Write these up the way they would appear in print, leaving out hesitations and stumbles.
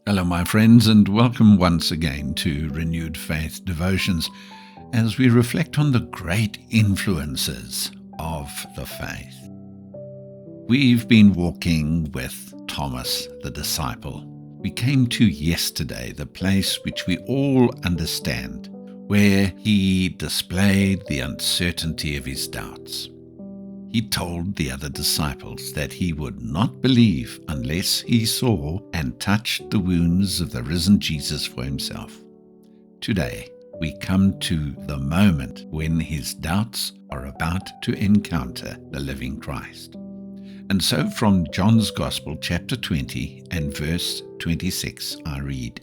Hello, my friends, and welcome once again to Renewed Faith Devotions as we reflect on the great influences of the faith. We've been walking with Thomas, the disciple. We came to yesterday, the place which we all understand, where he displayed the uncertainty of his doubts. He told the other disciples that he would not believe unless he saw and touched the wounds of the risen Jesus for himself. Today, we come to the moment when his doubts are about to encounter the living Christ. And so from John's Gospel, chapter 20 and verse 26, I read,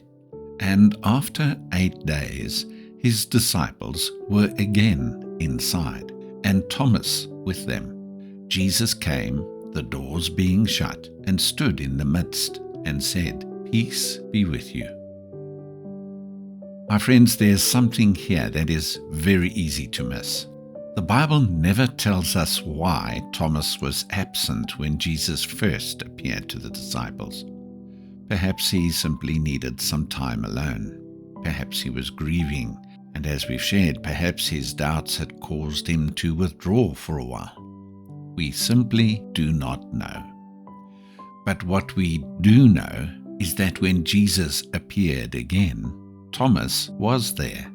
"And after 8 days, his disciples were again inside, and Thomas with them. Jesus came, the doors being shut, and stood in the midst, and said, 'Peace be with you.'" My friends, there's something here that is very easy to miss. The Bible never tells us why Thomas was absent when Jesus first appeared to the disciples. Perhaps he simply needed some time alone. Perhaps he was grieving, and as we've shared, perhaps his doubts had caused him to withdraw for a while. We simply do not know. But what we do know is that when Jesus appeared again, Thomas was there,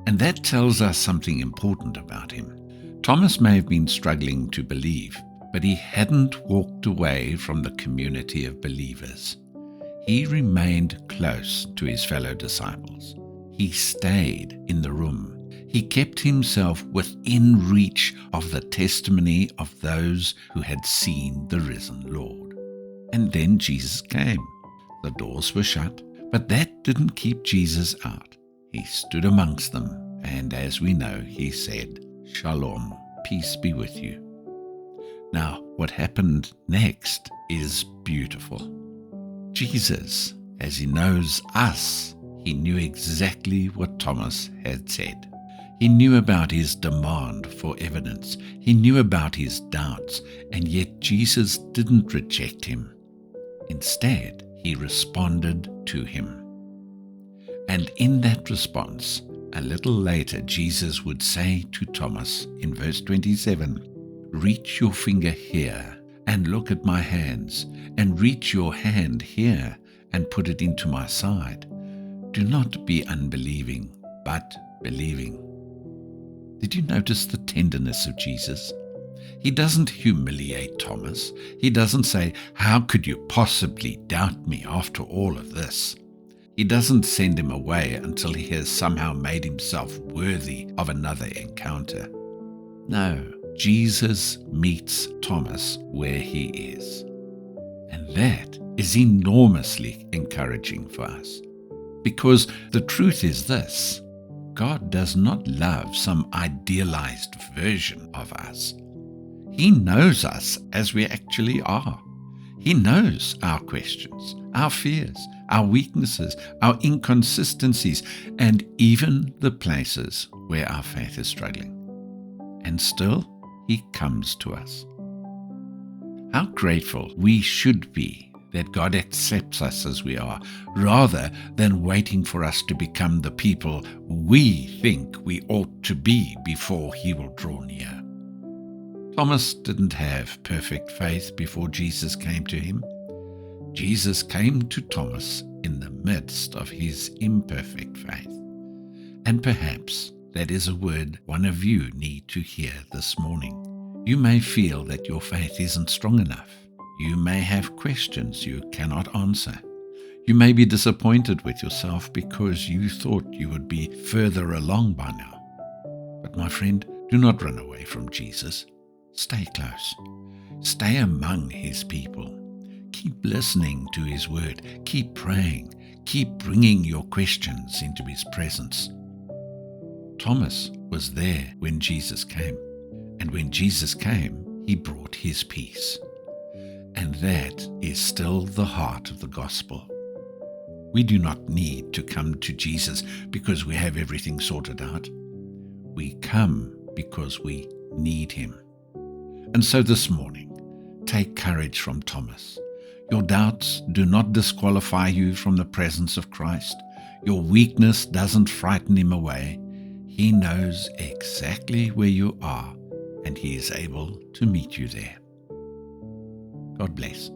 and that tells us something important about him. Thomas may have been struggling to believe, but he hadn't walked away from the community of believers. He remained close to his fellow disciples. He stayed in the room. He kept himself within reach of the testimony of those who had seen the risen Lord. And then Jesus came. The doors were shut, but that didn't keep Jesus out. He stood amongst them, and as we know, he said, "Shalom, peace be with you." Now, what happened next is beautiful. Jesus, as he knows us, he knew exactly what Thomas had said. He knew about his demand for evidence. He knew about his doubts, and yet Jesus didn't reject him. Instead, he responded to him. And in that response, a little later, Jesus would say to Thomas in verse 27, "Reach your finger here and look at my hands, and reach your hand here and put it into my side. Do not be unbelieving, but believing." Did you notice the tenderness of Jesus? He doesn't humiliate Thomas. He doesn't say, "How could you possibly doubt me after all of this?" He doesn't send him away until he has somehow made himself worthy of another encounter. No, Jesus meets Thomas where he is. And that is enormously encouraging for us. Because the truth is this: God does not love some idealized version of us. He knows us as we actually are. He knows our questions, our fears, our weaknesses, our inconsistencies, and even the places where our faith is struggling. And still, he comes to us. How grateful we should be that God accepts us as we are, rather than waiting for us to become the people we think we ought to be before he will draw near. Thomas didn't have perfect faith before Jesus came to him. Jesus came to Thomas in the midst of his imperfect faith. And perhaps that is a word one of you need to hear this morning. You may feel that your faith isn't strong enough. You may have questions you cannot answer. You may be disappointed with yourself because you thought you would be further along by now. But my friend, do not run away from Jesus. Stay close. Stay among his people. Keep listening to his word. Keep praying. Keep bringing your questions into his presence. Thomas was there when Jesus came. And when Jesus came, he brought his peace. And that is still the heart of the gospel. We do not need to come to Jesus because we have everything sorted out. We come because we need him. And so this morning, take courage from Thomas. Your doubts do not disqualify you from the presence of Christ. Your weakness doesn't frighten him away. He knows exactly where you are, and he is able to meet you there. God bless.